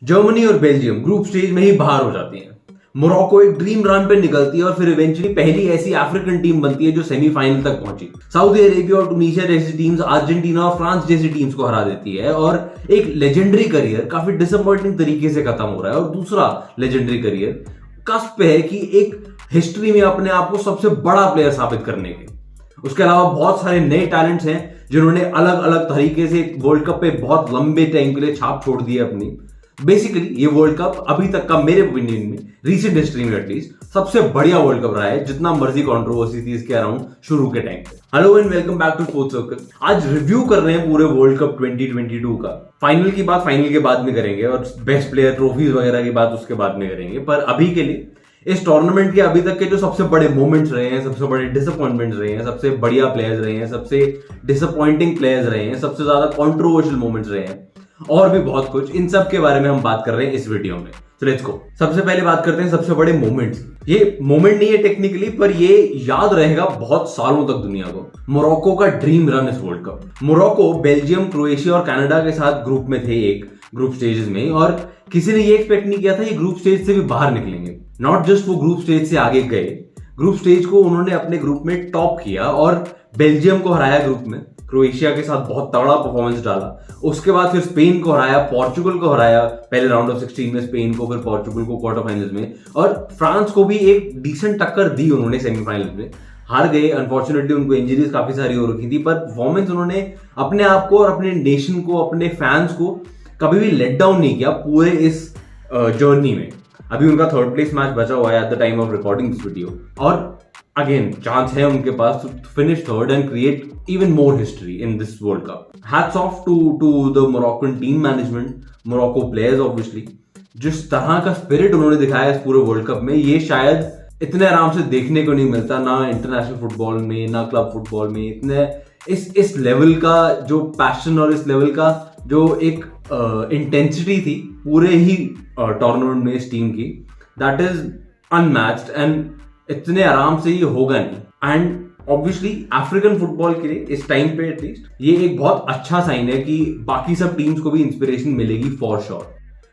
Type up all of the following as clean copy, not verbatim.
Germany और Belgium group stage में ही बाहर हो जाती हैं। मोरक्को एक ड्रीम रन पे निकलती है और फिर इवेंचुअली पहली ऐसी अफ्रीकन टीम बनती है जो सेमीफाइनल तक पहुंची। सऊदी अरेबिया और टूनिशिया जैसी टीम्स अर्जेंटीना और फ्रांस जैसी टीम्स को हरा देती है और एक लेजेंडरी करियर काफी डिसअपॉइंटिंग तरीके से खत्म हो रहा है। और दूसरा लेजेंडरी करियर कस्प पे है कि एक हिस्ट्री में अपने आप को सबसे बड़ा प्लेयर साबित करने के। उसके अलावा बहुत सारे नए टैलेंट्स हैं जिन्होंने अलग अलग तरीके से वर्ल्ड कप पे बहुत लंबे टाइम के लिए छाप छोड़ दी है अपनी। बेसिकली ये वर्ल्ड कप अभी तक का मेरे ओपिनियन में रीसेंट हिस्ट्री में एटलीस्ट सबसे बढ़िया वर्ल्ड कप रहा है, जितना मर्जी कंट्रोवर्सी थी इसके अराउंड शुरू के टाइम पे। Hello and welcome back to Sports Circle. आज रिव्यू कर रहे हैं पूरे वर्ल्ड कप 2022 का। फाइनल की बात फाइनल के बाद में करेंगे और बेस्ट प्लेयर ट्रॉफीज वगैरह की बात उसके बाद में करेंगे। पर अभी के लिए इस टूर्नामेंट के अभी तक के जो सबसे बड़े मोमेंट्स रहे हैं, सबसे बड़े डिसअपॉइंटमेंट्स रहे हैं, सबसे बढ़िया प्लेयर्स रहे हैं, सबसे डिसअपॉइंटिंग प्लेयर्स रहे हैं, सबसे ज्यादा कंट्रोवर्शियल मोमेंट्स रहे हैं और भी बहुत कुछ, इन सब के बारे में हम बात कर रहे हैं इस वीडियो में। तो लेट्स गो। सबसे पहले बात करते हैं सबसे बड़े मोमेंट्स। ये मोमेंट नहीं है टेक्निकली, पर ये याद रहेगा बहुत सालों तक दुनिया को। मोरक्को का ड्रीम रन इस World cup. Morocco Belgium, Croatia और कनाडा के साथ ग्रुप में थे, एक ग्रुप स्टेजेस में, और किसी ने ये एक्सपेक्ट नहीं किया था ये ग्रुप स्टेज से भी बाहर निकलेंगे। नॉट जस्ट वो ग्रुप स्टेज से आगे गए, ग्रुप स्टेज को उन्होंने अपने ग्रुप में टॉप किया और बेल्जियम को हराया ग्रुप में, क्रोएशिया के साथ बहुत तगड़ा परफॉर्मेंस डाला। उसके बाद फिर स्पेन को हराया, पोर्चुगल को हराया पहले राउंड ऑफ 16 में, स्पेन को, फिर पोर्चुगल को क्वार्टर फाइनल्स में, और फ्रांस को भी एक डिसेंट टक्कर दी उन्होंने सेमीफाइनल में। हार गए अनफॉर्चुनेटली, उनको इंजरीज काफी सारी हो रखी थी, पर परफॉर्मेंस उन्होंने अपने आप को और अपने नेशन को, अपने फैंस को कभी भी लेट डाउन नहीं किया पूरे इस जर्नी में। अभी उनका थर्ड प्लेस मैच बचा हुआ है at the time of recording this video, और अगेन चांस है उनके पास to finish third and create even more history in this World Cup. Hats off to the Moroccan team management, Morocco players obviously. जिस तरह का spirit उन्होंने दिखाया इस पूरे वर्ल्ड कप में, ये शायद इतने आराम से देखने को नहीं मिलता, ना इंटरनेशनल फुटबॉल में ना क्लब फुटबॉल में। इतने इस लेवल का जो पैशन और इस लेवल का जो एक इंटेंसिटी थी पूरे ही टूर्नामेंट में इस टीम की, दैट इज अनमैच्ड एंड इतने आराम से ये होगा नहीं। एंड ऑब्वियसली अफ्रीकन फुटबॉल के लिए इस टाइम पे एटलीस्ट ये एक बहुत अच्छा साइन है कि बाकी सब टीम्स को भी इंस्पिरेशन मिलेगी फॉर श्योर।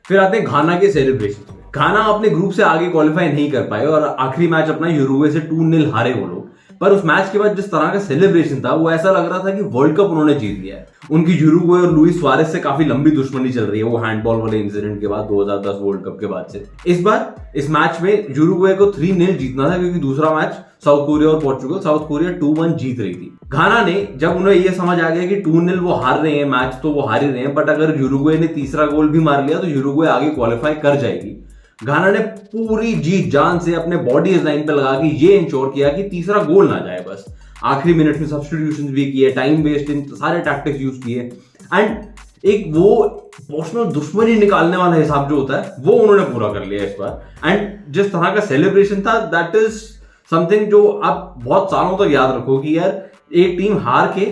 फिर आते हैं घाना के सेलिब्रेशन में। घाना अपने ग्रुप से आगे क्वालिफाई नहीं कर पाए और आखिरी मैच अपना यूरुग्वे से 2-0 हारे वो लोग। पर उस मैच के बाद जिस तरह का सेलिब्रेशन था वो ऐसा लग रहा था कि वर्ल्ड कप उन्होंने जीत लिया है। उनकी यूरुग्वे और लुइस सुआरेज से काफी लंबी दुश्मनी चल रही है वो हैंडबॉल वाले इंसिडेंट के बाद 2010 वर्ल्ड कप के बाद से। इस बार इस मैच में यूरुग्वे को 3-0 जीतना था, क्योंकि दूसरा मैच साउथ कोरिया और पोर्चुगल, साउथ कोरिया 2-1 जीत रही थी। घाना ने, जब उन्हें यह समझ आ गया कि 2-0 वो हार रहे हैं मैच, तो वो हार ही रहे हैं, बट अगर यूरुग्वे ने तीसरा गोल भी मार लिया तो यूरुग्वे आगे क्वालिफाई कर जाएगी। घाना ने पूरी जीत जान से अपने बॉडी इस लाइन पे लगा के ये इंश्योर किया कि तीसरा गोल ना जाए। बस आखिरी मिनट में सब्स्टिट्यूशंस भी किए, टाइम वेस्ट इन सारे टैक्टिक्स यूज किए, एंड एक वो पर्सनल दुश्मनी निकालने वाला हिसाब जो होता है वो उन्होंने पूरा कर लिया इस बार। एंड जिस तरह का सेलिब्रेशन था, दैट इज समथिंग जो आप बहुत सालों तक याद रखो कि यार एक टीम हार के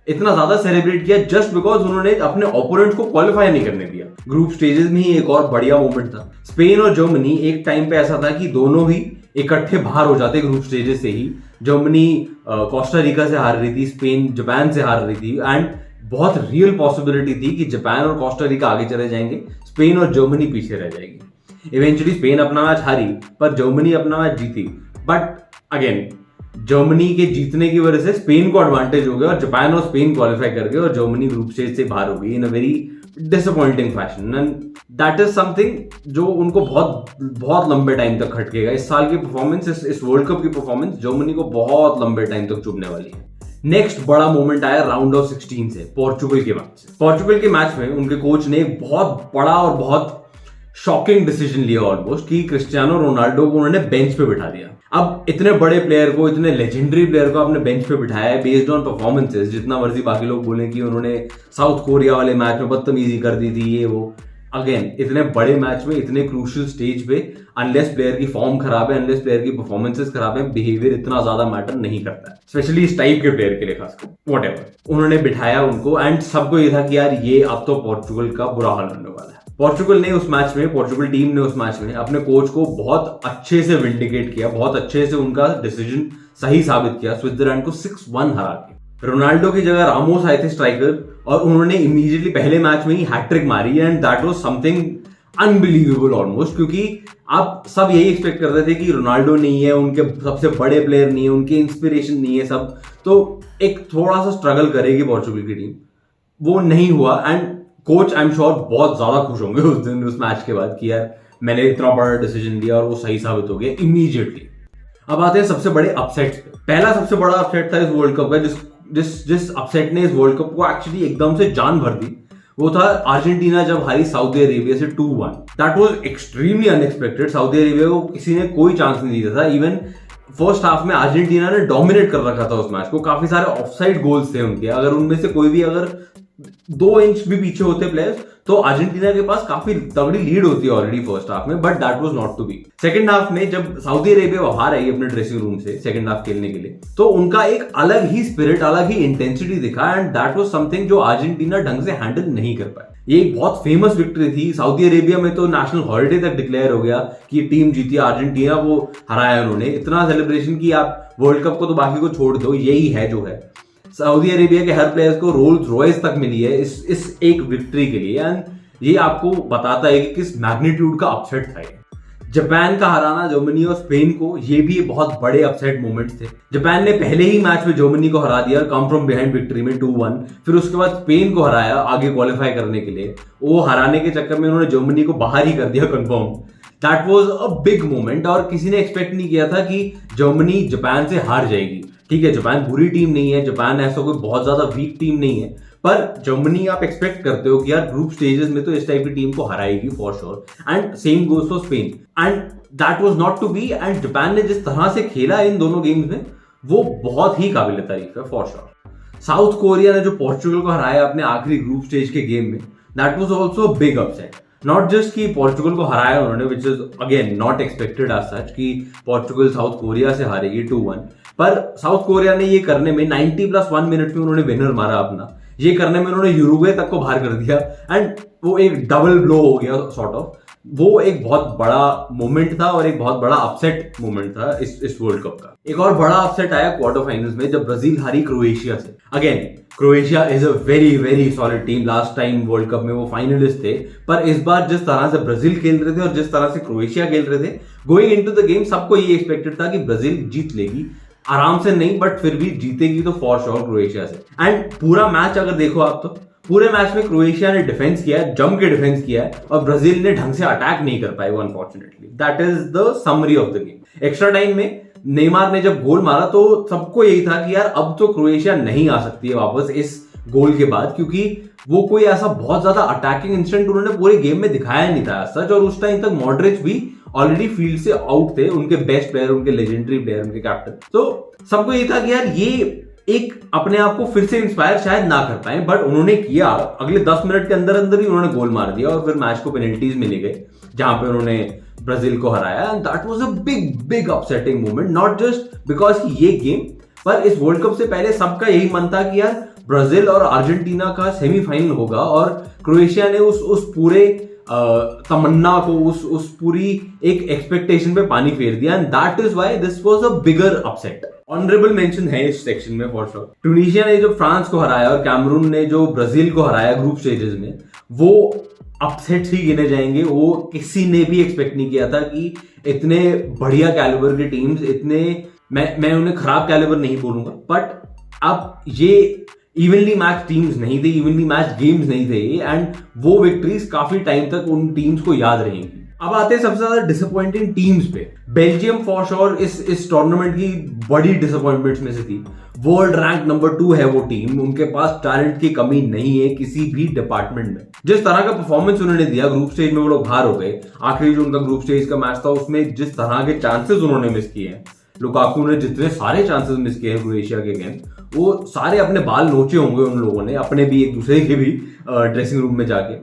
इतना ज्यादा सेलिब्रेट किया जस्ट बिकॉज उन्होंने अपने ओपोनेंट को क्वालिफाई नहीं करने दिया। ग्रुप स्टेजेस में ही एक और बढ़िया मोमेंट था। स्पेन और जर्मनी, एक टाइम पे ऐसा था कि दोनों ही इकट्ठे बाहर हो जाते ग्रुप स्टेजेस से ही। जर्मनी कोस्टा रिका से हार रही थी, स्पेन जापान से हार रही थी, एंड बहुत रियल पॉसिबिलिटी थी कि जापान और कोस्टा रिका आगे चले जाएंगे, स्पेन और जर्मनी पीछे रह जाएगी। इवेंचुअली स्पेन अपना मैच हारी पर जर्मनी अपना मैच जीती, बट अगेन जर्मनी के जीतने की वजह से स्पेन को एडवांटेज हो गया और जापान और स्पेन क्वालिफाई कर गए और जर्मनी ग्रुप स्टेज से बाहर हो गई in a very disappointing fashion. And that is something जो उनको बहुत बहुत लंबे टाइम तक खटकेगा। इस साल की परफॉर्मेंस, इस वर्ल्ड कप की परफॉर्मेंस जर्मनी को बहुत लंबे टाइम तक चुभने वाली है। नेक्स्ट बड़ा मोमेंट आया राउंड ऑफ 16 से, पोर्चुगल के मैच से। पोर्चुगल के मैच में उनके कोच ने एक बहुत बड़ा और बहुत शॉकिंग डिसीजन लिया ऑलमोस्ट, कि क्रिस्टियानो रोनाल्डो को उन्होंने बेंच पे बिठा दिया। अब इतने बड़े प्लेयर को, इतने लेजेंडरी प्लेयर को आपने बेंच पे बिठाया है बेस्ड ऑन परफॉर्मेंसेस। जितना मर्जी बाकी लोग बोलें कि उन्होंने साउथ कोरिया वाले मैच में बदतमीजी कर दी थी, ये वो, अगेन इतने बड़े मैच में, इतने क्रूशियल स्टेज पे, अनलेस प्लेयर की फॉर्म खराब है, अनलेस प्लेयर की परफॉर्मेंसेस खराब है, बिहेवियर इतना ज्यादा मैटर नहीं करता है, स्पेशली इस टाइप के प्लेयर के लिए खासकर। व्हाटएवर, उन्होंने बिठाया उनको, एंड सबको ये था कि यार ये अब तो पोर्चुगल का बुरा हाल होने वाला है। पोर्चुगल ने उस मैच में, पोर्चुगल टीम ने उस मैच में अपने कोच को बहुत अच्छे से विंडिकेट किया, बहुत अच्छे से उनका डिसीजन सही साबित किया, स्विट्जरलैंड को 6-1 हरा के। रोनाल्डो की जगह रामोस आए थे स्ट्राइकर, और उन्होंने इमीडिएटली पहले मैच में ही हैट्रिक मारी, and that was something unbelievable almost, क्योंकि आप सब यही एक्सपेक्ट करते थे कि रोनाल्डो नहीं है, उनके सबसे बड़े प्लेयर नहीं है, उनके इंस्पिरेशन नहीं है सब, तो एक थोड़ा सा स्ट्रगल करेगी पोर्चुगल की टीम। वो नहीं हुआ and coach I am sure बहुत ज्यादा खुश होंगे उस दिन उस मैच के बाद कि यार मैंने इतना बड़ा डिसीजन लिया और वो सही साबित हो गया इमीडिएटली। अब आते हैं सबसे बड़े अपसेट्स पे। पहला सबसे बड़ा अपसेट था इस वर्ल्ड कप का, जिस अपसेट ने इस वर्ल्ड कप को एक्चुअली एकदम से जान भर दी, वो था अर्जेंटीना जब हारी सऊदी अरेबिया से 2-1। That was extremely unexpected. Saudi Arabia को किसी ने कोई चांस नहीं दिया था। इवन फर्स्ट हाफ में अर्जेंटीना ने डोमिनेट कर रखा था उस मैच को। काफी सारे ऑफसाइड गोल्स थे उनके, अगर उनमें से कोई भी अगर 2 इंच भी पीछे होते प्लेयर्स तो अर्जेंटीना के पास काफी तगड़ी लीड होती है ऑलरेडी फर्स्ट हाफ में, but that was not to be. Second half में जब सऊदी अरेबिया बाहर आई अपने ड्रेसिंग रूम से सेकंड हाफ खेलने के लिए, तो उनका एक अलग ही स्पिरिट, अलग ही इंटेंसिटी दिखा एंड दैट वाज समथिंग जो अर्जेंटीना ढंग से हैंडल नहीं कर पाए। ये एक बहुत फेमस विक्ट्री थी। सऊदी अरेबिया में तो नेशनल हॉलिडे तक डिक्लेयर हो गया कि टीम जीती, अर्जेंटीना वो हराया उन्होंने। इतना सेलिब्रेशन की आप वर्ल्ड कप को तो बाकी को छोड़ दो, यही है जो है। सऊदी अरेबिया के हर प्लेयर्स को रोल्स रॉयस तक मिली है इस एक विक्ट्री के लिए एंड ये आपको बताता है कि किस मैग्नीट्यूड का अपसेट था ये। जापान का हराना जर्मनी और स्पेन को, ये भी बहुत बड़े अपसेट मोमेंट्स थे। जापान ने पहले ही मैच में जर्मनी को हरा दिया कम फ्रॉम बिहाइंड विक्ट्री में 2-1, फिर उसके बाद स्पेन को हराया आगे क्वालिफाई करने के लिए। वो हराने के चक्कर में उन्होंने जर्मनी को बाहर ही कर दिया confirm. That was a big moment और किसी ने एक्सपेक्ट नहीं किया था कि जर्मनी जापान से हार जाएगी। ठीक है, जापान बुरी टीम नहीं है, जापान ऐसा कोई बहुत ज्यादा वीक टीम नहीं है, पर जर्मनी आप एक्सपेक्ट करते हो कि यार ग्रुप स्टेजेस में तो इस टाइप की टीम को हराएगी for sure, and same goes for Spain and that was not to be. And Japan ने जिस तरह से खेला इन दोनों गेम्स में वो बहुत ही काबिल तारीफ है फॉर श्योर। साउथ कोरिया ने जो पोर्चुगल को हराया अपने आखिरी ग्रुप स्टेज के गेम में, that was also big upset. Not just कि पोर्चुगल को हराया उन्होंने, which is again not expected as such कि पोर्चुगल साउथ कोरिया से हारेगी 2-1, पर साउथ कोरिया ने ये करने में 90+1 मिनट में उन्होंने विनर मारा अपना। ये करने में उन्होंने यूरुग्वे तक को बाहर कर दिया एंड वो एक डबल ब्लो हो गया सॉर्ट ऑफ। वो एक बहुत बड़ा मोमेंट था और एक बहुत बड़ा अपसेट मोमेंट था इस वर्ल्ड कप का। एक और बड़ा अपसेट आया क्वार्टर फाइनल्स में जब ब्राजील हारी क्रोएशिया से। Again Croatia is a very very solid team, last time world Cup में वो फाइनलिस्ट थे, पर इस बार जिस तरह से ब्राजील खेल रहे थे और जिस तरह से क्रोएशिया खेल रहे थे, गोइंग इनटू द गेम सबको ये एक्सपेक्टेड था कि ब्राजील जीत लेगी, आराम से नहीं बट फिर भी जीतेगी तो फॉर श्योर क्रोएशिया से। एंड पूरा मैच अगर देखो आप तो पूरे मैच में क्रोएशिया ने डिफेंस किया है, जम के डिफेंस किया है और ब्राजील ने ढंग से अटैक नहीं कर पाए unfortunately. That is the summary of the game. Extra time में नेमार ने जब गोल मारा तो सबको यही था कि यार अब तो क्रोएशिया नहीं आ सकती है वापस इस गोल के बाद, क्योंकि वो कोई ऐसा बहुत ज्यादा अटैकिंग इंस्टेंट उन्होंने पूरे गेम में दिखाया नहीं था सच। और उस टाइम तक मॉड्रिच भी ऑलरेडी फील्ड से आउट थे, उनके बेस्ट प्लेयर, उनके लेजेंडरी प्लेयर, उनके कैप्टन। तो सबको ये था कि यार ये एक अपने आप को फिर से इंस्पायर शायद ना कर पाए, बट उन्होंने किया। अगले 10 मिनट के अंदर अंदर ही उन्होंने गोल मार दिया और फिर मैच को पेनल्टीज में ले गए जहां पे उन्होंने ब्राजील को हराया। And that was a big big upsetting moment, not just because ये गेम, पर इस वर्ल्ड कप से पहले सबका यही मन था कि यार ब्राजील और अर्जेंटीना का सेमीफाइनल होगा और क्रोएशिया ने उस पूरे तमन्ना को, उस पूरी एक एक्सपेक्टेशन पे पानी फेर दिया। And that is why this was a bigger upset. Honourable mention है इस सेक्शन में फॉर श्योर। ट्यूनीशिया ने जो फ्रांस को हराया और कैमरून ने जो ब्राजील को हराया ग्रुप स्टेजेस में, वो अपसेट्स ही गिने जाएंगे। वो किसी ने भी एक्सपेक्ट नहीं किया था कि इतने बढ़िया कैलिबर की टीम्स, इतने मैं उन्हें खराब कैलिबर नहीं बोलूंगा, बट अब ये इवनली मैच टीम्स नहीं थे, इवनली मैच गेम्स नहीं थे, एंड वो विक्ट्रीज काफी टाइम तक उन टीम्स को याद रहेंगी। अब आते हैं सबसे ज्यादा डिसअपॉइंटिंग टीम्स पे। बेल्जियम फॉर श्योर इस टूर्नामेंट की बड़ी डिसअपॉइंटमेंट्स में से थी। वर्ल्ड रैंक नंबर 2 है वो टीम, उनके पास टैलेंट की कमी नहीं है किसी भी डिपार्टमेंट में। जिस तरह का परफॉर्मेंस उन्होंने दिया ग्रुप स्टेज में, वो लोग बाहर हो गए। आखिरी जो उनका ग्रुप स्टेज का मैच था उसमें जिस तरह के चांसेस उन्होंने मिस किए हैं, लुकाकू ने जितने सारे चांसेस मिस किए हैं क्रोएशिया के अगेंस्ट, वो सारे अपने बाल नोचे होंगे उन लोगों ने, अपने भी एक दूसरे के भी ड्रेसिंग रूम में जाके।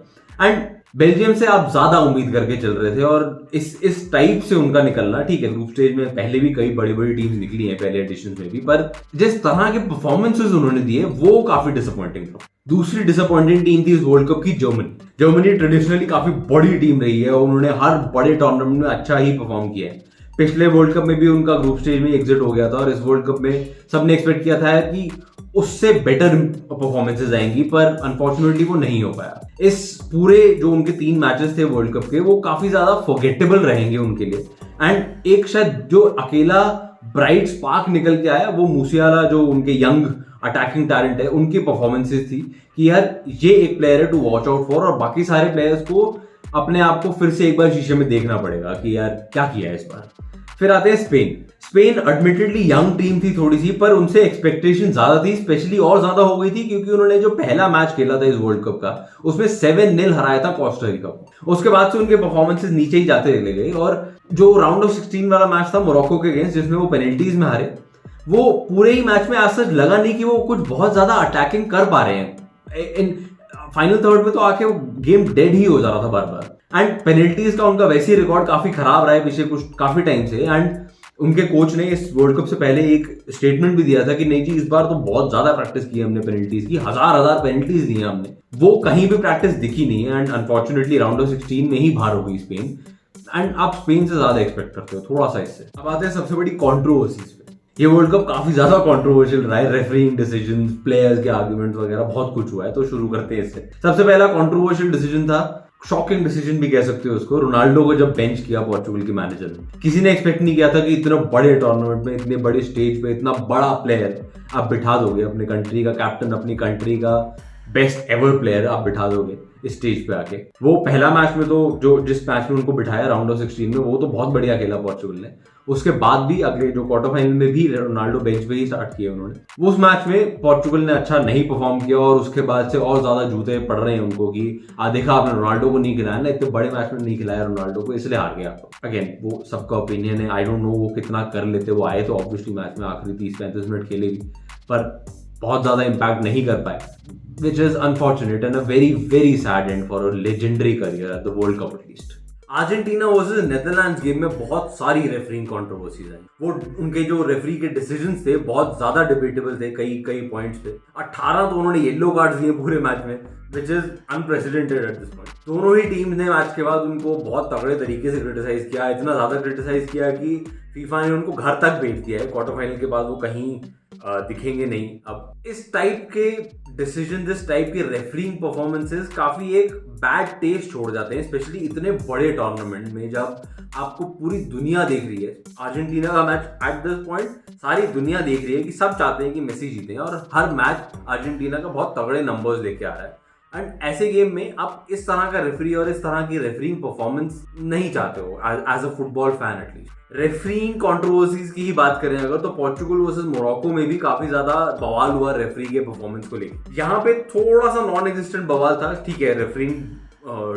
एंड बेल्जियम से आप ज्यादा उम्मीद करके चल रहे थे और इस टाइप से उनका निकलना, ठीक है ग्रुप स्टेज में पहले भी कई बड़ी बड़ी टीम्स निकली हैं पहले एडिशन में भी, पर जिस तरह के परफॉर्मेंसेस उन्होंने दिए वो काफी डिसअपॉइंटिंग था। दूसरी डिसअपॉइंटिंग टीम थी इस वर्ल्ड कप की जर्मनी ट्रेडिशनली काफी बड़ी टीम रही है और उन्होंने हर बड़े टूर्नामेंट में अच्छा ही परफॉर्म किया है। पिछले वर्ल्ड कप में भी उनका ग्रुप स्टेज में एग्जिट हो गया था और इस वर्ल्ड कप में सबने एक्सपेक्ट किया था कि उससे बेटर परफॉर्मेंसेज आएंगी, पर अनफॉर्चुनेटली वो नहीं हो पाया। इस पूरे जो उनके 3 मैचेस थे वर्ल्ड कप के, वो काफी ज्यादा फॉरगेटेबल रहेंगे उनके लिए। एंड एक शायद जो अकेला ब्राइट स्पार्क निकल के आया वो मूसियाला, जो उनके यंग अटैकिंग टैलेंट है, उनकी परफॉर्मेंसेस थी कि यार ये एक प्लेयर है टू वॉच आउट फॉर, और बाकी सारे प्लेयर्स को अपने आप को फिर से एक बार शीशे में देखना पड़ेगा कि यार क्या किया है इस बार। फिर आते हैं स्पेन एडमिटेडली यंग टीम थी थोड़ी सी, पर उनसे एक्सपेक्टेशन ज्यादा थी, स्पेशली और ज्यादा हो गई थी क्योंकि उन्होंने जो पहला मैच खेला था इस वर्ल्ड कप का, उसमें 7-0 हराया था कोस्टारिका को। उसके बाद से उनके परफॉर्मेंसेस नीचे ही जाते चले गए, और जो राउंड ऑफ 16 वाला मैच था मोरक्को के अगेंस्ट, जिसमें वो पेनल्टीज में हारे, वो पूरे ही मैच में आज तक लगा नहीं कि वो कुछ बहुत ज्यादा अटैकिंग कर पा रहे हैं। इन फाइनल थर्ड में तो आके वो गेम डेड ही हो जा रहा था बार बार। एंड पेनल्टीज का उनका वैसे ही रिकॉर्ड काफी खराब रहा है पिछले काफी टाइम से। एंड उनके कोच ने इस वर्ल्ड कप से पहले एक स्टेटमेंट भी दिया था कि नहीं जी, इस बार तो बहुत ज्यादा प्रैक्टिस की हमने पेनल्टीज की, हजार पेनल्टीज दी हैं हमने। वो कहीं भी प्रैक्टिस दिखी नहीं है, एंड अनफॉर्चुनेटली राउंड ऑफ 16 में ही बाहर हो गई स्पेन। एंड आप स्पेन से ज्यादा एक्सपेक्ट करते हो थोड़ा सा इससे। अब आते हैं सबसे बड़ी कॉन्ट्रोवर्सीज पे। ये वर्ल्ड कप काफी ज्यादा कंट्रोवर्शियल रहा है, रेफरिंग डिसीजन, प्लेयर्स के आर्गुमेंट्स वगैरह बहुत कुछ हुआ है, तो शुरू करते हैं इससे। सबसे पहला कंट्रोवर्शियल डिसीजन था, शॉकिंग डिसीजन भी कह सकते हो उसको, रोनाल्डो को जब बेंच किया पोर्चुगल के मैनेजर ने। किसी ने एक्सपेक्ट नहीं किया था कि इतना बड़े टूर्नामेंट में, इतने बड़े स्टेज पे इतना बड़ा प्लेयर आप बिठा दोगे, अपने कंट्री का कैप्टन, अपनी कंट्री का बेस्ट एवर प्लेयर आप बिठा दोगे इस स्टेज पे आके। वो पहला मैच में तो जिस मैच में उनको बिठाया राउंड ऑफ 16 में, वो तो बहुत बढ़िया खेला पोर्चुगल ने। उसके बाद भी अगले जो क्वार्टर फाइनल में भी रोनाल्डो बेंच पे ही स्टार्ट किया उन्होंने। वो उस मैच में पोर्चुगल ने अच्छा नहीं परफॉर्म किया, और उसके बाद से और ज्यादा जूते पड़ रहे हैं उनको कि देखा आपने रोनाल्डो को नहीं खिलाया ना, इतने बड़े मैच में नहीं खिलाया रोनाल्डो को, इसलिए हार गया आप। अगेन वो सबका ओपिनियन है, आई डोंट नो वो कितना कर लेते। वो आए तो ऑब्वियसली मैच में आखिरी 30-35 मिनट खेले भी, पर बहुत ज्यादा इंपैक्ट नहीं कर पाए, which is unfortunate and a very very sad end for a legendary career at the World Cup at least. Argentina versus Netherlands game में बहुत सारी रेफरिंग कंट्रोवर्सीज आई। वो उनके जो रेफरी के डिसीजंस थे बहुत ज्यादा डिबेटेबल थे कई पॉइंट्स पे। 18 तो उन्होंने येलो कार्ड्स दिए पूरे मैच में, which is unprecedented at this point. दोनों ही टीम ने मैच के बाद उनको बहुत तगड़े तरीके से क्रिटिसाइज किया, इतना ज्यादा क्रिटिसाइज किया कि फीफा ने उनको घर तक भेज दिया है। क्वार्टर फाइनल के बाद वो कहीं दिखेंगे नहीं। अब इस टाइप के डिसीजन, इस टाइप के रेफरिंग परफॉर्मेंसेस काफी एक बैड टेस्ट छोड़ जाते हैं, स्पेशली इतने बड़े टूर्नामेंट में जब आपको पूरी दुनिया देख रही है। अर्जेंटीना का मैच एट दिस पॉइंट सारी दुनिया देख रही है कि सब चाहते हैं कि मेसी जीते, और हर मैच अर्जेंटीना का बहुत तगड़े नंबर्स लेके आ रहा है। एंड ऐसे गेम में आप इस तरह का रेफरी और इस तरह की रेफरिंग परफॉर्मेंस नहीं चाहते हो as a football fan at least. Refereeing controversies की ही बात करें अगर, तो पोर्चुगल वर्सेस मोरक्को में भी काफी ज्यादा बवाल हुआ रेफरी के परफॉर्मेंस को लेकर। यहाँ पे थोड़ा सा नॉन एग्जिस्टेंट बवाल था, ठीक है, रेफरिंग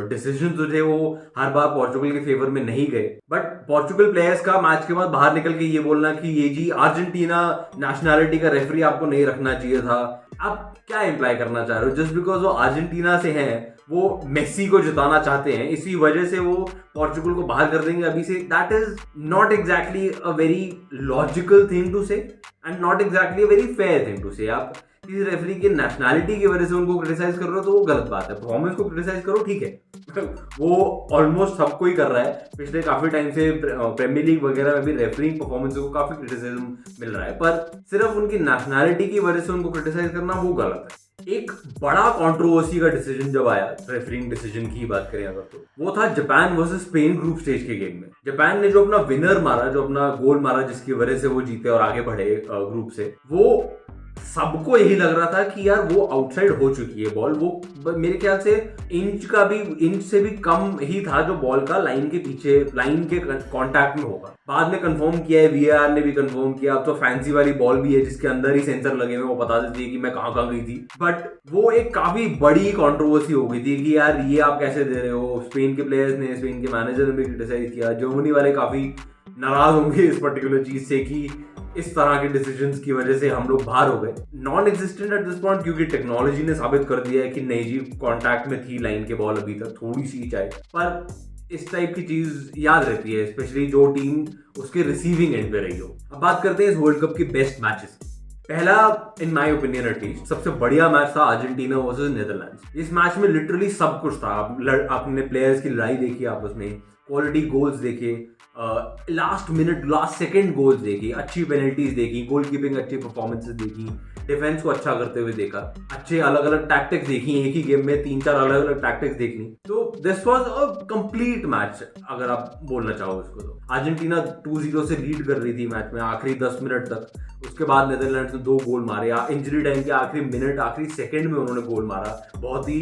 डिसीजन जो थे वो हर बार पोर्चुगल के फेवर में नहीं गए, बट पोर्चुगल प्लेयर्स का मैच के बाद बाहर निकल के ये बोलना कि ये जी अर्जेंटीना नेशनैलिटी का रेफरी आपको नहीं रखना चाहिए था, आप क्या इंप्लाई करना चाह रहे हो? जस्ट बिकॉज वो अर्जेंटीना से हैं, वो मेसी को जिताना चाहते हैं, इसी वजह से वो पोर्चुगल को बाहर कर देंगे अभी से? That is not exactly a very logical thing to say and not exactly a very fair thing to say. आप किसी रेफरी की नेशनैलिटी की वजह से उनको क्रिटिसाइज कर रहे हो तो वो गलत बात है। परफॉर्मेंस को क्रिटिसाइज करो, ठीक है, वो ऑलमोस्ट सबको ही कर रहा है। पिछले काफी टाइम से प्रीमियर लीग वगैरह में भी रेफरिंग परफॉर्मेंस को काफी क्रिटिसिज्म मिल रहा है, पर सिर्फ उनकी नेशनैलिटी की वजह से उनको क्रिटिसाइज करना वो गलत है। एक बड़ा कंट्रोवर्सी का डिसीजन जब आया, रेफरिंग डिसीजन की बात करें अगर, तो वो था Japan versus Spain group stage के गेम में। जापान ने जो अपना विनर मारा, जो अपना गोल मारा, जिसकी वजह से वो जीते और आगे बढ़े ग्रुप से, वो सबको यही लग रहा था कि यार वो आउटसाइड हो चुकी है बॉल। वो मेरे ख्याल से इंच से भी कम ही था जो बॉल का लाइन के पीछे, लाइन के कांटेक्ट में होगा। बाद में कंफर्म किया है, वीएआर ने भी कंफर्म किया। अब तो फैंसी वाली बॉल भी है जिसके अंदर ही सेंसर लगे हुए, वो बता देती है कि मैं कहाँ गई थी। बट वो एक काफी बड़ी कंट्रोवर्सी हो गई थी कि यार ये आप कैसे दे रहे हो। स्पेन के प्लेयर्स ने, स्पेन के मैनेजर ने भी क्रिटिसाइज किया। जर्मनी वाले काफी नाराज होंगे इस पर्टिकुलर चीज से कि इस तरह के डिसीजंस की वजह से हम लोग बाहर हो गए। Non existent at this point, क्योंकि टेक्नोलॉजी ने साबित कर दिया है कि नहीं जी, कांटेक्ट में थी लाइन के बॉल अभी तक, थोड़ी सी चाहे, पर इस टाइप की चीज याद रहती है, स्पेशली जो टीम उसके रिसीविंग एंड पे रही हो। अब बात करते हैं इस वर्ल्ड कप के बेस्ट मैचेस। पहला, इन माय ओपिनियन एटलीस्ट, सबसे बढ़िया मैच था अर्जेंटीना वर्सेस नेदरलैंड्स। इस मैच में लिटरली सब कुछ था। आपने प्लेयर्स की लड़ाई देखी आपस में, क्वालिटी गोल्स देखे, last minute last second goals देखी, अच्छी पेनल्टीज देखी, गोल कीपिंग अच्छी परफॉर्मेंसेस देखी, डिफेंस को अच्छा करते हुए देखा, अच्छे अलग अलग टैक्टिक्स देखी, एक ही गेम में 3-4 अलग अलग टैक्टिक्स देखनी। तो this was a complete match अगर आप बोलना चाहो इसको। तो अर्जेंटीना 2-0 से लीड कर रही थी मैच में आखिरी 10 मिनट तक। उसके बाद नीदरलैंड्स ने 2 गोल मारे, इंजरी टाइम के आखिरी मिनट आखिरी सेकंड में उन्होंने गोल मारा, बहुत ही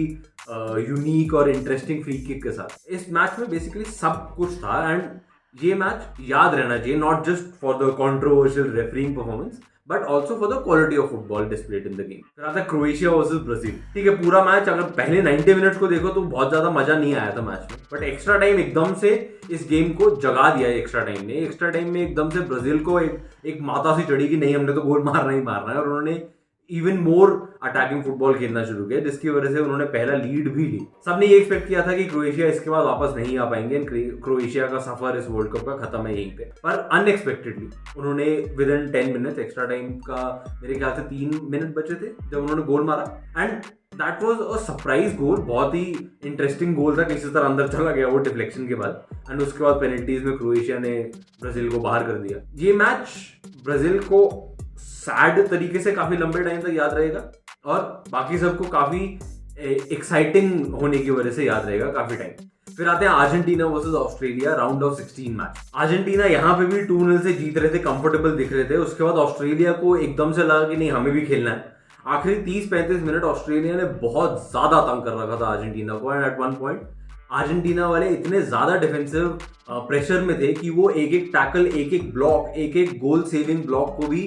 यूनिक और इंटरेस्टिंग फ्री किक के साथ। इस मैच में बेसिकली सब कुछ था एंड ये मैच याद रहना चाहिए, not just for the controversial referring performance but also for the quality of football displayed in the game. फिर आता है क्रोएशिया वर्सेस ब्राजील। ठीक है, पूरा मैच अगर पहले 90 मिनट्स को देखो तो बहुत ज्यादा मजा नहीं आया था मैच में, बट एक्स्ट्रा टाइम एकदम से इस गेम को जगा दिया। एक्स्ट्रा टाइम में एकदम से ब्राजील को एक माता सी चढ़ी कि नहीं, हमने तो गोल मारना ही मारना है, और उन्होंने इवन मोर अटैकिंग फुटबॉल खेलना शुरू किया, जिसकी वजह से उन्होंने पहला लीड भी ली। सबने ये एक्सपेक्ट किया था कि क्रोएशिया इसके बाद वापस नहीं आ पाएंगे, क्रोएशिया का सफर इस वर्ल्ड कप का खत्म है यहीं पे। पर अनएक्सपेक्टेडली उन्होंने with in 10 minutes, extra time का मेरे ख्याल से 3 मिनट बचे थे जब उन्होंने गोल मारा, and that was a surprise goal. बहुत ही इंटरेस्टिंग गोल था, किसी तरह अंदर चला गया वो डिफ्लेक्शन के बाद, एंड उसके बाद पेनल्टीज में क्रोएशिया ने ब्राजील को बाहर कर दिया। ये मैच ब्राजील को सैड तरीके से काफी लंबे टाइम तक याद रहेगा, और बाकी सबको काफी एक्साइटिंग होने की वजह से याद रहेगा काफी टाइम। फिर आते हैं Argentina versus Australia, round of 16 match. Argentina यहाँ पे भी 2-0 से जीत रहे थे, कंफर्टेबल दिख रहे थे। उसके बाद ऑस्ट्रेलिया को एकदम से लगा कि नहीं, हमें भी खेलना है। आखिरी 30-35 मिनट ऑस्ट्रेलिया ने बहुत ज्यादा तंग कर रखा था अर्जेंटीना को, and at one point Argentina वाले इतने ज्यादा डिफेंसिव प्रेशर में थे कि वो एक एक टैकल, एक एक ब्लॉक, एक एक गोल सेविंग ब्लॉक को भी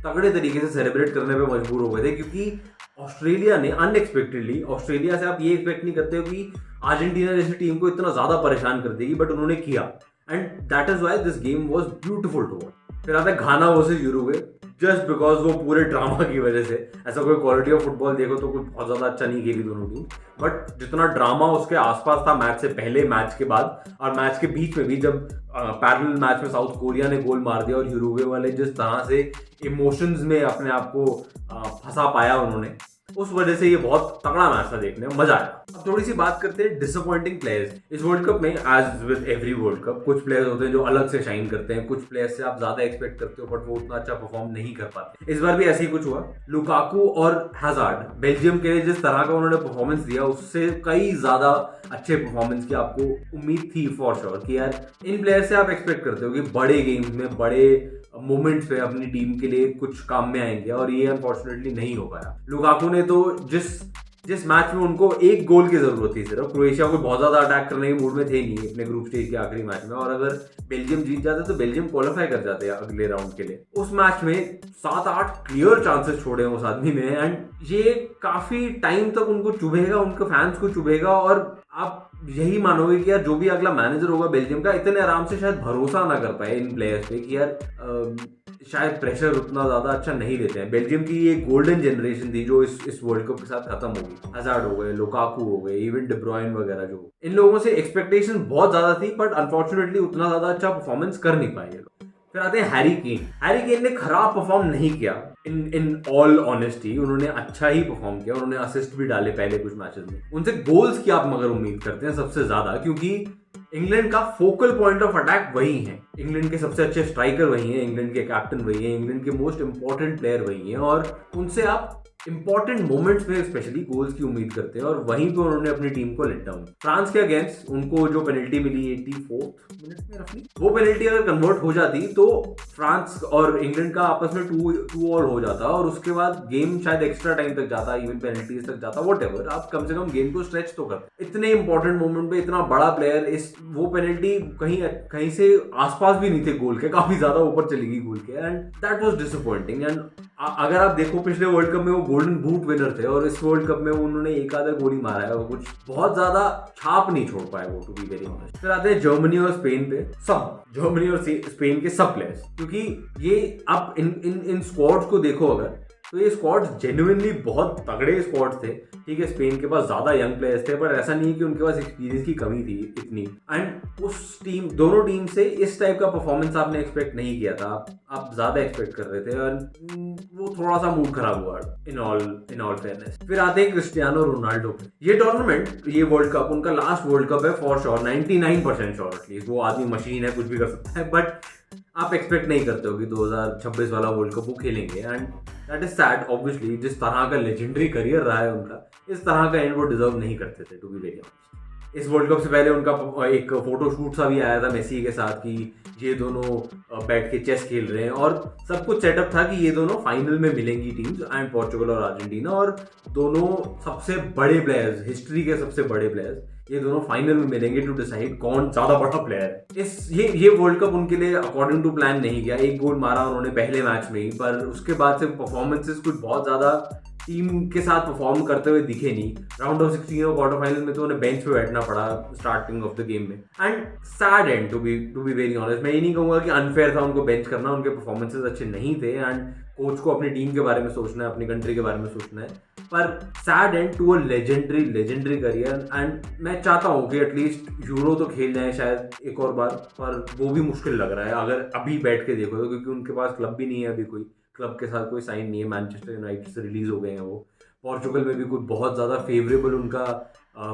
तगड़े तरीके से सेलिब्रेट करने पे मजबूर हो गए थे, क्योंकि ऑस्ट्रेलिया ने अनएक्सपेक्टेडली, ऑस्ट्रेलिया से आप ये एक्सपेक्ट नहीं करते हो कि अर्जेंटीना जैसी टीम को इतना ज्यादा परेशान कर देगी, बट उन्होंने किया, and that is why this game was beautiful to watch. फिर आता है Ghana versus Uruguay, just because वो पूरे ड्रामा की वजह से। ऐसा कोई क्वालिटी ऑफ फुटबॉल देखो तो कुछ बहुत ज्यादा अच्छा नहीं खेली दोनों टीम, बट जितना ड्रामा उसके आसपास था मैच से पहले, मैच के बाद और मैच के बीच में भी, जब पैरेलल मैच में साउथ कोरिया ने गोल मार दिया और यूरुग्वे वाले जिस तरह से इमोशंस में अपने आप को फंसा पाया उन्होंने, उस वजह से ये बहुत तगड़ा मैच था, देखने में मजा आया। अब थोड़ी सी बात करते हैं डिसअपॉइंटिंग प्लेयर्स इस वर्ल्ड कप में। As with every World Cup, कुछ प्लेयर्स होते हैं जो अलग से शाइन करते हैं, कुछ प्लेयर्स से आप ज्यादा एक्सपेक्ट करते हो बट वो उतना अच्छा परफॉर्म नहीं कर पाते। इस बार भी ऐसे ही कुछ हुआ। लुकाकू और हैजार्ड, बेल्जियम के लिए जिस तरह का उन्होंने परफॉर्मेंस दिया, उससे कई ज्यादा अच्छे परफॉर्मेंस की आपको उम्मीद थी फॉर श्योर, कि यार इन प्लेयर्स से आप एक्सपेक्ट करते हो कि बड़े गेम्स में, बड़े मोमेंट्स पे अपनी टीम के लिए कुछ काम में आएंगे, और ये अनफॉर्चुनेटली नहीं हो पाया। लुकाकू ने तो जिस मैच में उनको एक गोल की जरूरत थी सिर्फ, क्रोएशिया को बहुत ज्यादा अटैक करने के मूड में थे नहीं अपने ग्रुप स्टेज के आखिरी मैच में, और अगर बेल्जियम जीत जाते तो बेल्जियम क्वालिफाई कर जाते अगले राउंड के लिए। उस मैच में 7-8 क्लियर चांसेस छोड़े उस आदमी ने, एंड ये काफी टाइम तक उनको चुभेगा, उनके फैंस को चुभेगा, और आप यही मानोगे कि यार जो भी अगला मैनेजर होगा बेल्जियम का, इतने आराम से शायद भरोसा ना कर पाए इन प्लेयर्स पे कि यार शायद प्रेशर उतना ज्यादा अच्छा नहीं लेते हैं। बेल्जियम की ये गोल्डन जनरेशन थी जो इस वर्ल्ड कप के साथ खत्म होगी। हैजार्ड हो गए, लुकाकू हो गए, इवन डी ब्रुयन वगैरह, जो इन लोगों से एक्सपेक्टेशन बहुत ज्यादा थी, बट अनफॉर्चुनेटली उतना ज्यादा अच्छा परफॉर्मेंस कर नहीं पाए ये लोग। फिर आते हैं हैरी केन। हैरी केन ने खराब परफॉर्म नहीं किया, इन ऑल ऑनेस्टी उन्होंने अच्छा ही परफॉर्म किया। उन्होंने असिस्ट भी डाले पहले कुछ मैचेस में। उनसे गोल्स की आप मगर उम्मीद करते हैं सबसे ज्यादा, क्योंकि इंग्लैंड का फोकल पॉइंट ऑफ अटैक वही है, इंग्लैंड के सबसे अच्छे स्ट्राइकर वही हैं, इंग्लैंड के कैप्टन वही हैं, इंग्लैंड के मोस्ट इंपॉर्टेंट प्लेयर वही हैं, और उनसे आप इंपॉर्टेंट मोमेंट्स में स्पेशली गोल्स की उम्मीद करते हैं, और वहीं पे उन्होंने अपनी टीम को लेट डाउन। फ्रांस के अगेंस्ट उनको जो पेनल्टी मिली 84 मिनट में रफली, वो पेनल्टी अगर कन्वर्ट हो जाती तो फ्रांस और इंग्लैंड का आपस में 2-2 हो जाता, और उसके बाद गेम शायद एक्स्ट्रा टाइम तक जाता, इवन पेनल्टीज तक जाता, व्हाटएवर। आप कम से कम गेम को स्ट्रेच तो करते। इतने इंपॉर्टेंट मोमेंट पे इतना बड़ा प्लेयर, वो पेनल्टी कहीं से आसपास भी नहीं थे गोल के, काफी ज्यादा ऊपर चली गई गोल के, and that was disappointing. And अगर आप देखो पिछले वर्ल्ड कप में वो गोल्डन बूट विनर थे, और इस वर्ल्ड कप में उन्होंने एक आधा गोली मारा है, और कुछ बहुत ज्यादा छाप नहीं छोड़ पाए वो, टू बी वेरी ऑनेस्ट। फिर आते हैं जर्मनी और स्पेन पे। जर्मनी और स्पेन के सब प्लेयर्स, क्योंकि ये आप इन स्क्वाड्स को देखो अगर, तो ये स्क्वाड्स जेन्युइनली बहुत तगड़े स्क्वाड्स थे। ठीक है, स्पेन के पास ज्यादा यंग प्लेयर्स थे, पर ऐसा नहीं है कि उनके पास एक्सपीरियंस की कमी थी इतनी। एंड उस टीम, दोनों टीम से इस टाइप का परफॉर्मेंस आपने एक्सपेक्ट नहीं किया था, आप ज्यादा एक्सपेक्ट कर रहे थे, और वो थोड़ा सा मूड खराब हुआ इन ऑल फेयरनेस। फिर आते हैं क्रिस्टियानो रोनाल्डो पे। ये टूर्नामेंट, ये वर्ल्ड कप उनका लास्ट वर्ल्ड कप है फॉर श्योर, 99% श्योर एटलीस्ट। वो आदमी मशीन है, कुछ भी कर सकता है, बट आप एक्सपेक्ट नहीं करते हो कि 2026 वाला वर्ल्ड कप वो खेलेंगे। And that is sad obviously. जिस तरह का लेजेंडरी करियर रहा है उनका, इस तरह का एंड वो डिजर्व नहीं करते थे, टू बी वेरी ऑनेस्ट। इस वर्ल्ड कप से पहले उनका एक फोटो शूट सा भी आया था मेसी के साथ कि ये दोनों बैठ के चेस खेल रहे हैं, और सब कुछ सेटअप था कि ये दोनों फाइनल में मिलेंगी टीम्स, एंड पोर्चुगल और अर्जेंटीना, और दोनों सबसे बड़े प्लेयर्स, हिस्ट्री के सबसे बड़े प्लेयर्स, ये दोनों फाइनल में मिलेंगे टू डिसाइड कौन ज्यादा बड़ा प्लेयर है। ये वर्ल्ड कप उनके लिए अकॉर्डिंग टू प्लान नहीं गया। एक गोल मारा उन्होंने पहले मैच में ही, पर उसके बाद से परफॉर्मेंसेस कुछ बहुत ज्यादा टीम के साथ परफॉर्म करते हुए दिखे नहीं। राउंड ऑफ 16 और क्वार्टर फाइनल में तो उन्हें बेंच पे बैठना पड़ा स्टार्टिंग ऑफ द गेम में। And sad and to be very honest. मैं ये नहीं कहूंगा कि अनफेयर था उनको बेंच करना, उनके परफॉर्मेंसेस अच्छे नहीं थे, एंड कोच को अपनी टीम के बारे में सोचना है, अपनी कंट्री के बारे में सोचना है। पर sad and to a legendary career. And मैं चाहता हूँ कि एटलीस्ट यूरो तो खेल जाए शायद एक और बार, पर वो भी मुश्किल लग रहा है अगर अभी बैठ के देखो तो, क्योंकि उनके पास क्लब भी नहीं है, अभी कोई क्लब के साथ कोई साइन नहीं है। मैनचेस्टर यूनाइटेड से रिलीज हो गए हैं वो। पोर्चुगल में भी कुछ बहुत ज़्यादा फेवरेबल उनका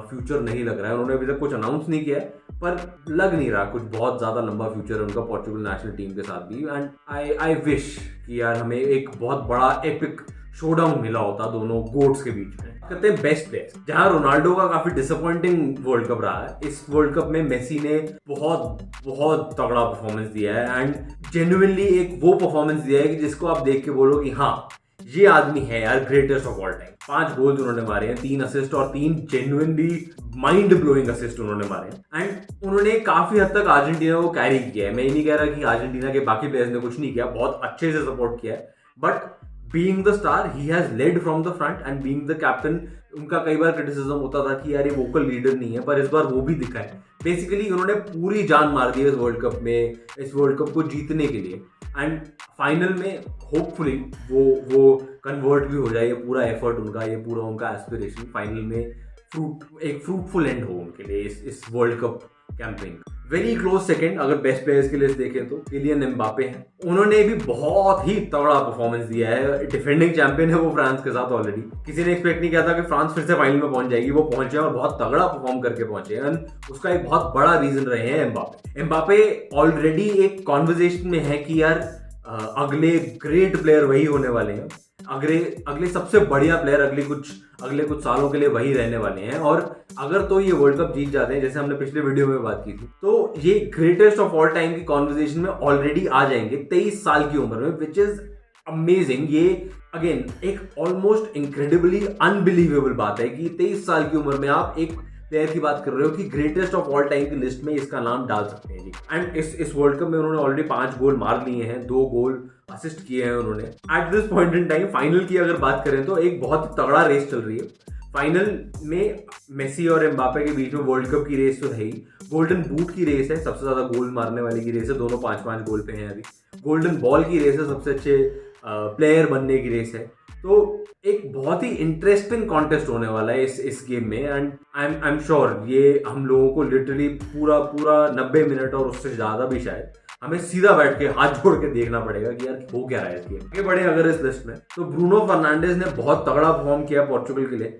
फ्यूचर नहीं लग रहा है। उन्होंने अभी तक कुछ अनाउंस नहीं किया है, पर लग नहीं रहा कुछ बहुत ज़्यादा लंबा फ्यूचर है उनका पोर्चुगल नेशनल टीम के साथ भी। एंड आई विश कि यार हमें एक बहुत बड़ा एपिक शोडाउन मिला होता दोनों गोट्स के बीच में। करते हैं बेस्ट प्लेयर्स, जहां रोनाल्डो का काफी डिसअपॉइंटिंग वर्ल्ड कप रहा है। इस वर्ल्ड कप में मेसी ने बहुत तगड़ा परफॉर्मेंस दिया है, एंड जेन्युइनली एक वो परफॉर्मेंस दिया है कि जिसको आप देख के बोलो कि हाँ ये आदमी है यार ग्रेटेस्ट ऑफ ऑल टाइम। 5 गोल उन्होंने मारे हैं, 3 असिस्ट, और 3 जेन्युइनली माइंड ब्लोइंग असिस्ट उन्होंने मारे हैं। एंड उन्होंने काफी हद तक अर्जेंटीना को कैरी किया है। मैं ये नहीं कह रहा कि अर्जेंटीना के बाकी प्लेयर्स ने कुछ नहीं किया, बहुत अच्छे से सपोर्ट किया है, but being the star he has lead from the front, and being the captain. उनका कई बार क्रिटिसिज्म होता था कि यार ये वोकल लीडर नहीं है, पर इस बार वो भी दिखा है। बेसिकली उन्होंने पूरी जान मार दी है इस वर्ल्ड कप में, इस वर्ल्ड कप को जीतने के लिए। एंड फाइनल में होपफुली वो कन्वर्ट भी हो जाए, ये पूरा एफर्ट उनका, ये पूरा उनका एस्पिरेशन फाइनल में एक फ्रूटफुल एंड हो उनके लिए इस World cup campaign. Very close second अगर बेस्ट प्लेयर्स की लिस्ट देखें तो किलियन एम्बापे हैं। उन्होंने भी बहुत ही तगड़ा परफॉर्मेंस दिया है। डिफेंडिंग चैंपियन है वो फ्रांस के साथ ऑलरेडी। किसी ने एक्सपेक्ट नहीं किया था कि फ्रांस फिर से फाइनल में पहुंच जाएगी, वो पहुंचे और बहुत तगड़ा परफॉर्म करके पहुंचे। एंड उसका एक बहुत बड़ा रीजन रहे हैं एम्बापे ऑलरेडी एक कॉन्वर्जेशन में है कि यार अगले ग्रेट प्लेयर वही होने वाले हैं, अगले सबसे बढ़िया प्लेयर अगले कुछ सालों के लिए वही रहने वाले हैं। और अगर तो ये वर्ल्ड कप जीत जाते हैं, जैसे हमने पिछले वीडियो में बात की थी, तो ये ग्रेटेस्ट ऑफ ऑल टाइम की कॉन्वर्सेशन में ऑलरेडी आ जाएंगे 23 साल की उम्र में, विच इज अमेजिंग। ये अगेन एक ऑलमोस्ट इनक्रेडिबली अनबिलीवेबल बात है कि 23 साल की उम्र में आप एक प्लेयर की बात कर रहे हो कि ग्रेटेस्ट ऑफ ऑल टाइम की लिस्ट में इसका नाम डाल सकते हैं जी। एंड इस वर्ल्ड कप में उन्होंने ऑलरेडी 5 गोल मार लिए हैं, 2 गोल असिस्ट किए हैं उन्होंने। At this point in time final की अगर बात करें तो एक बहुत तगड़ा रेस चल रही है। फाइनल में मेसी और एम्बापे के बीच में वर्ल्ड कप की रेस तो है ही, गोल्डन बूट की रेस है, सबसे ज्यादा गोल मारने वाले की रेस है, दोनों 5-5 गोल पे हैं अभी। गोल्डन बॉल की रेस है, सबसे अच्छे प्लेयर बनने की रेस है। तो एक बहुत ही इंटरेस्टिंग कॉन्टेस्ट होने वाला है इस गेम में। एंड आई एम श्योर ये हम लोगों को लिटरली पूरा 90 मिनट और उससे ज्यादा भी शायद हमें सीधा बैठ के हाथ जोड़ के देखना पड़ेगा कि यार हो क्या रहा है इस गेम। आगे बढ़े अगर इस लिस्ट में, तो ब्रूनो फर्नांडिस ने बहुत तगड़ा परफॉर्म किया पोर्चुगल के लिए।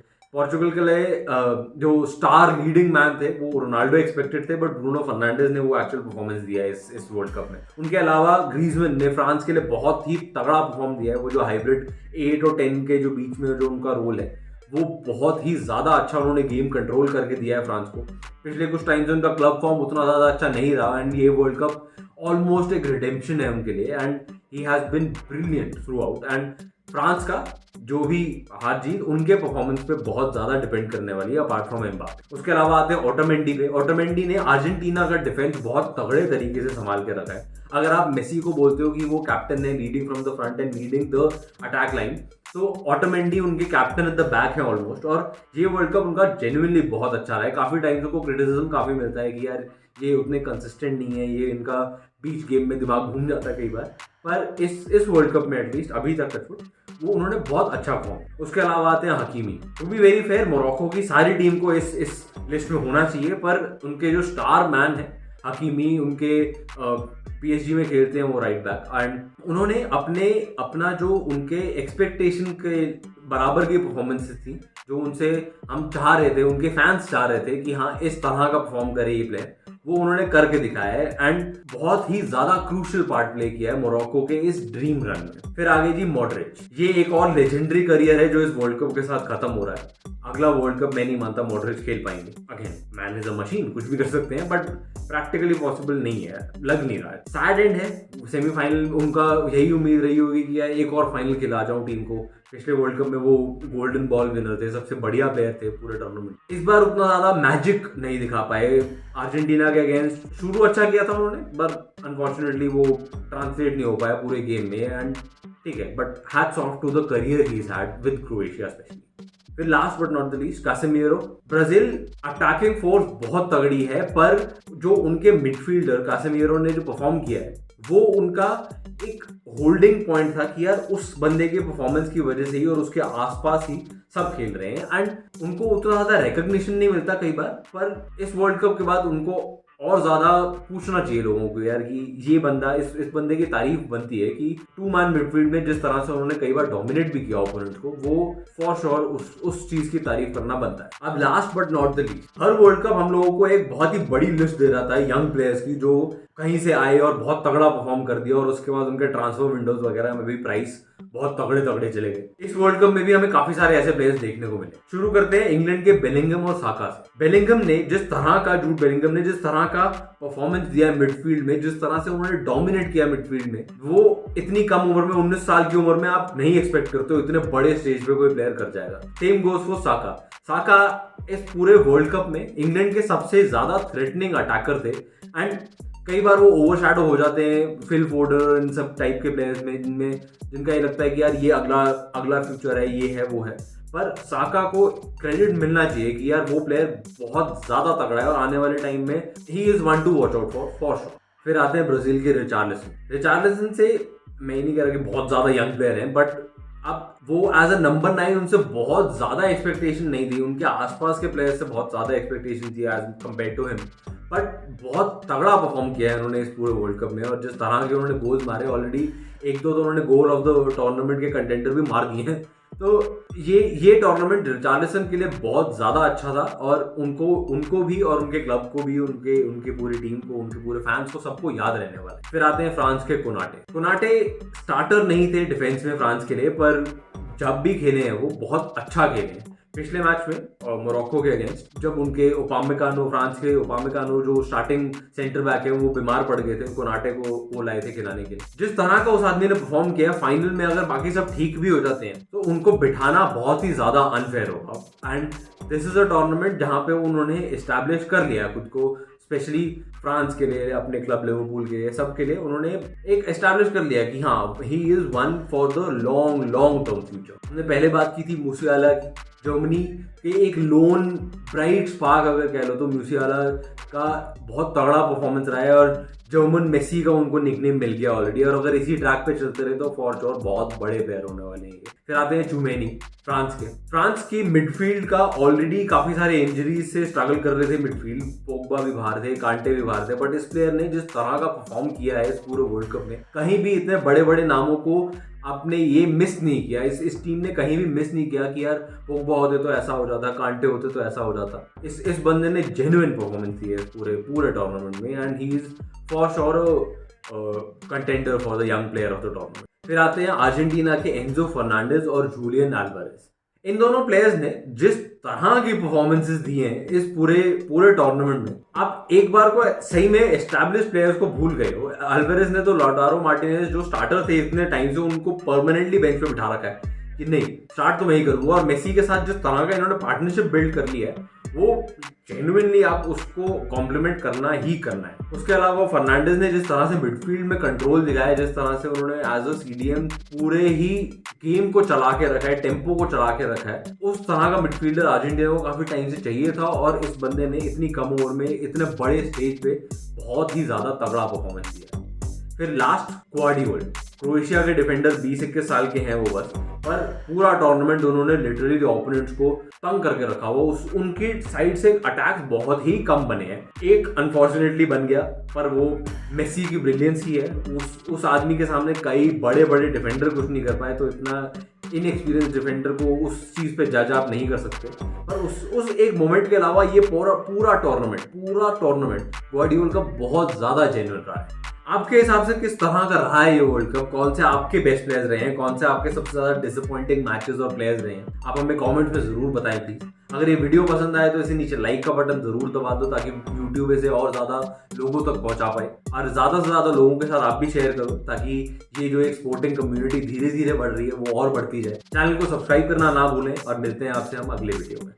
जो स्टार लीडिंग मैन थे वो रोनाल्डो एक्सपेक्टेड थे, बट ब्रूनो फर्नांडिस ने वो एक्चुअल परफॉर्मेंस दिया है इस वर्ल्ड कप में। उनके अलावा ग्रीजमैन ने फ्रांस के लिए बहुत ही तगड़ा परफॉर्म दिया है। वो जो हाइब्रिड 8 और 10 के जो बीच में जो उनका रोल है, वो बहुत ही ज्यादा अच्छा उन्होंने गेम कंट्रोल करके दिया है फ्रांस को। पिछले कुछ टाइम से उनका क्लब फॉर्म उतना ज्यादा अच्छा नहीं रहा, एंड ये वर्ल्ड कप ऑलमोस्ट एक रिडेम्पशन है उनके लिए, and he has been brilliant throughout. And France का जो भी हार जीत उनके परफॉर्मेंस पे बहुत ज्यादा डिपेंड करने वाली है, अपार्ट फ्रॉम एम्बापे। उसके अलावा आते हैं ओटोमेंडी पे। ओटोमेंडी ने अर्जेंटीना का डिफेंस बहुत तगड़े तरीके से संभाल के रखा है। अगर आप मेसी को बोलते हो कि वो कैप्टन है leading from the front end leading the attack line, तो ओटोमेंडी उनके कैप्टन एट द बैक है ऑलमोस्ट। और ये वर्ल्ड कप उनका जेन्युइनली बहुत अच्छा रहा है। काफी टाइम से उनको क्रिटिसिज्म काफी मिलता है कि यार ये उतने कंसिस्टेंट नहीं है, ये इनका बीच गेम में दिमाग घूम जाता है कई बार, पर इस वर्ल्ड कप में एटलीस्ट अभी तक वो उन्होंने बहुत अच्छा फॉर्म। उसके अलावा आते हैं Hakimi. To be very fair, Morocco की सारी टीम को इस लिस्ट में होना चाहिए, पर उनके जो स्टार मैन है हकीमी, उनके पीएसजी में खेलते हैं वो राइट बैक, एंड उन्होंने अपना जो उनके एक्सपेक्टेशन के बराबर की परफॉर्मेंसेस थी, जो उनसे हम चाह रहे थे, उनके फैंस चाह रहे थे कि हाँ इस तरह का परफॉर्म करे ये प्लेयर, वो उन्होंने करके दिखाया है एंड बहुत ही ज्यादा क्रूशियल पार्ट प्ले किया है मोरक्को के इस ड्रीम रन में। फिर आगे जी मॉडरिच, ये एक और लेजेंडरी करियर है जो इस वर्ल्ड कप के साथ खत्म हो रहा है। अगला वर्ल्ड कप मैं नहीं मानता मॉडरिच खेल पाएंगे। Again man is a machine, कुछ भी कर सकते हैं, बट प्रैक्टिकली पॉसिबल नहीं है, लग नहीं रहा है। सैड एंड है, सेमीफाइनल उनका यही उम्मीद रही होगी कि यार एक और फाइनल खिला जाऊं टीम को। पिछले वर्ल्ड कप में वो गोल्डन बॉल विनर थे, सबसे बढ़िया प्लेयर थे पूरे टूर्नामेंट। इस बार उतना ज्यादा मैजिक नहीं दिखा पाए। अर्जेंटीना के अगेंस्ट शुरू अच्छा किया था उन्होंने, बट अनफॉर्चुनेटली वो ट्रांसलेट नहीं हो पाया पूरे गेम में, एंड ठीक है, but hats off to the career he had with Croatia specially. फिर last but not the least Casemiro. Brazil attacking force बहुत तगड़ी है, पर जो उनके मिडफील्डर कासेमिरो ने जो परफॉर्म किया है वो उनका एक होल्डिंग पॉइंट था कि यार उस बंदे के परफॉर्मेंस की वजह से ही और उसके आसपास ही सब खेल रहे हैं, एंड उनको उतना ज्यादा रिकॉग्निशन नहीं मिलता कई बार, पर इस वर्ल्ड कप के बाद उनको और ज्यादा पूछना चाहिए लोगों को यार कि ये बंदा, इस बंदे की तारीफ बनती है कि टू मैन मिडफील्ड में जिस तरह से उन्होंने कई बार डोमिनेट भी किया ओपोनेंट को, वो फॉर श्योर उस चीज की तारीफ करना बनता है। अब last but not the least, her world cup हम लोगों को एक बहुत ही बड़ी लिस्ट दे रहा था यंग प्लेयर्स की जो कहीं से आए और बहुत तगड़ा परफॉर्म कर दिया, और उसके बाद उनके ट्रांसफर विंडोज वगैरह में भी प्राइस बहुत तगड़े चले गए। इस वर्ल्ड कप में भी हमें काफी सारे ऐसे प्लेयर्स देखने को मिले। शुरू करते हैं इंग्लैंड के बेलिंगम और साका से। बेलिंगम ने जिस तरह का परफॉर्मेंस दिया मिडफील्ड में, जिस तरह से उन्होंने डोमिनेट किया मिडफील्ड में, वो इतनी कम उम्र में, 19 साल की उम्र में आप नहीं एक्सपेक्ट करते हो इतने बड़े स्टेज पे कोई प्लेयर कर जाएगा। सेम गोस फॉर साका। साका इस पूरे वर्ल्ड कप में इंग्लैंड के सबसे ज्यादा थ्रेटनिंग अटैकर थे, एंड कई बार वो ओवरशैडो हो जाते हैं फिल फोर्डर, इन सब टाइप के प्लेयर्स में, जिनका ये लगता है कि यार ये अगला फ्यूचर है, ये है वो है, पर साका को क्रेडिट मिलना चाहिए कि यार वो प्लेयर बहुत ज्यादा तगड़ा है और आने वाले टाइम में he is one two watch out for sure. फिर आते हैं ब्राजील के रिचार्लिसन से मैं नहीं कह रहा कि बहुत ज्यादा यंग प्लेयर है, बट अब वो एज अ नंबर 9 उनसे बहुत ज्यादा एक्सपेक्टेशन नहीं थी, उनके आसपास के प्लेयर्स से बहुत ज्यादा एक्सपेक्टेशन थी as compare to him, but बहुत तगड़ा परफॉर्म किया है उन्होंने इस पूरे वर्ल्ड कप में, और जिस तरह के उन्होंने गोल्स मारे, ऑलरेडी एक दो तो उन्होंने गोल ऑफ द टूर्नामेंट के कंटेंडर भी मार दिए हैं। तो ये टूर्नामेंट रिचार्लिसन के लिए बहुत ज्यादा अच्छा था, और उनको भी और उनके क्लब को भी, उनके पूरी टीम को, उनके पूरे फैंस को, सबको याद रहने वाला है। फिर आते हैं फ्रांस के कोनाटे स्टार्टर नहीं थे डिफेंस में फ्रांस के लिए, पर जब भी खेले हैं वो बहुत अच्छा खेले हैं। पिछले मैच में मोरक्को के अगेंस्ट जब उनके फ्रांस के ओपामेकानो जो स्टार्टिंग सेंटर बैक है वो बीमार पड़ गए थे, कोनाटे को वो लाए थे खिलाने के लिए। जिस तरह का उस आदमी ने परफॉर्म किया फाइनल में, अगर बाकी सब ठीक भी हो जाते हैं तो उनको बिठाना बहुत ही ज्यादा अनफेयर होगा, and this is a tournament जहां पे उन्होंने एस्टैब्लिश कर लिया खुद को, स्पेशली फ्रांस के लिए, अपने क्लब लिवरपूल के लिए, सबके लिए उन्होंने एक एस्टैब्लिश कर लिया कि हाँ he is one for the long term future. हमने पहले बात की थी मूसियाला की, जर्मनी के एक लोन ब्राइट स्पार्क अगर कह लो तो मूसियाला का बहुत तगड़ा परफॉर्मेंस रहा है, और जर्मन मेसी का उनको निकनेम मिल गया ऑलरेडी, और अगर इसी ट्रैक पे चलते रहे तो फॉर श्योर बहुत बड़े प्लेयर होने वाले हैं। फिर आते हैं चुमेनी फ्रांस की मिडफील्ड का ऑलरेडी काफी सारे इंजरीज से स्ट्रगल कर रहे थे मिडफील्ड, पोग्बा भी बाहर थे, कांटे भी बाहर थे, बट इस प्लेयर ने जिस तरह का परफॉर्म किया है इस पूरे वर्ल्ड कप में, कहीं भी इतने बड़े बड़े नामों को आपने ये मिस नहीं किया, इस टीम ने कहीं भी मिस नहीं किया कि यार पोग्बा होते तो ऐसा हो जाता, कांटे होते तो ऐसा हो जाता। इस बंदे ने जेन्युइन परफॉर्मेंस दी है पूरे टूर्नामेंट में, and he is for sure contender for the young player of the tournament. फिर आते हैं अर्जेंटीना के एंजो फर्नांडिस और जूलियन अल्वारेज। इन दोनों प्लेयर्स ने जिस तरह की परफॉर्मेंसेस दी हैं इस पूरे टूर्नामेंट में, आप एक बार को सही में एस्टैब्लिश प्लेयर्स को भूल गए हो। अल्वारेज ने तो लॉटारो मार्टिनेज जो स्टार्टर थे इतने टाइम से, उनको परमानेंटली बेंच पे बिठा रखा है कि नहीं स्टार्ट तो मैं ही करूंगा, और मेसी के साथ जिस तरह का इन्होंने पार्टनरशिप बिल्ड कर लिया है वो जेन्युइनली आप उसको कॉम्प्लीमेंट करना ही करना है। उसके अलावा फर्नांडिस ने जिस तरह से मिडफील्ड में कंट्रोल दिखाया, जिस तरह से उन्होंने एज अ सीडीएम पूरे ही गेम को चला के रखा है, टेम्पो को चला के रखा है, उस तरह का मिडफील्डर अर्जेंटीना को काफी टाइम से चाहिए था, और इस बंदे ने इतनी कम उम्र में इतने बड़े स्टेज पे बहुत ही ज्यादा तगड़ा परफॉर्मेंस दिया। फिर लास्ट ग्वार्डियोल, क्रोएशिया के डिफेंडर 20-21 साल के हैं वो बस, पर पूरा टूर्नामेंट उन्होंने लिटरली ओपोनेंट्स को तंग करके रखा हुआ। उनकी साइड से अटैक्स बहुत ही कम बने हैं, एक अनफॉर्चुनेटली बन गया, पर वो मेसी की ब्रिलियंस ही है। उस आदमी के सामने कई बड़े बड़े डिफेंडर कुछ नहीं कर पाए, तो इतना इनएक्सपीरियंस डिफेंडर को उस चीज पे जज आप नहीं कर सकते। पर उस एक मोमेंट के अलावा ये पूरा टूर्नामेंट ग्वार्डियोल का बहुत ज्यादा जेन्युइन रहा है। आपके हिसाब से किस तरह का रहा है ये वर्ल्ड कप? कौन से आपके बेस्ट प्लेयर्स रहे हैं, कौन से आपके सबसे ज्यादा डिसअपॉइंटिंग मैचेस और प्लेयर्स रहे हैं? आप हमें कमेंट में जरूर बताएं प्लीज। अगर ये वीडियो पसंद आए तो इसे नीचे लाइक का बटन जरूर दबा दो, ताकि यूट्यूब इसे और ज्यादा लोगों तक पहुंचा पाए, और ज्यादा से ज्यादा लोगों के साथ आप भी शेयर करो, ताकि ये जो एक स्पोर्टिंग कम्युनिटी धीरे धीरे बढ़ रही है वो और बढ़ती जाए। चैनल को सब्सक्राइब करना ना भूलें, और मिलते हैं आपसे हम अगले वीडियो में।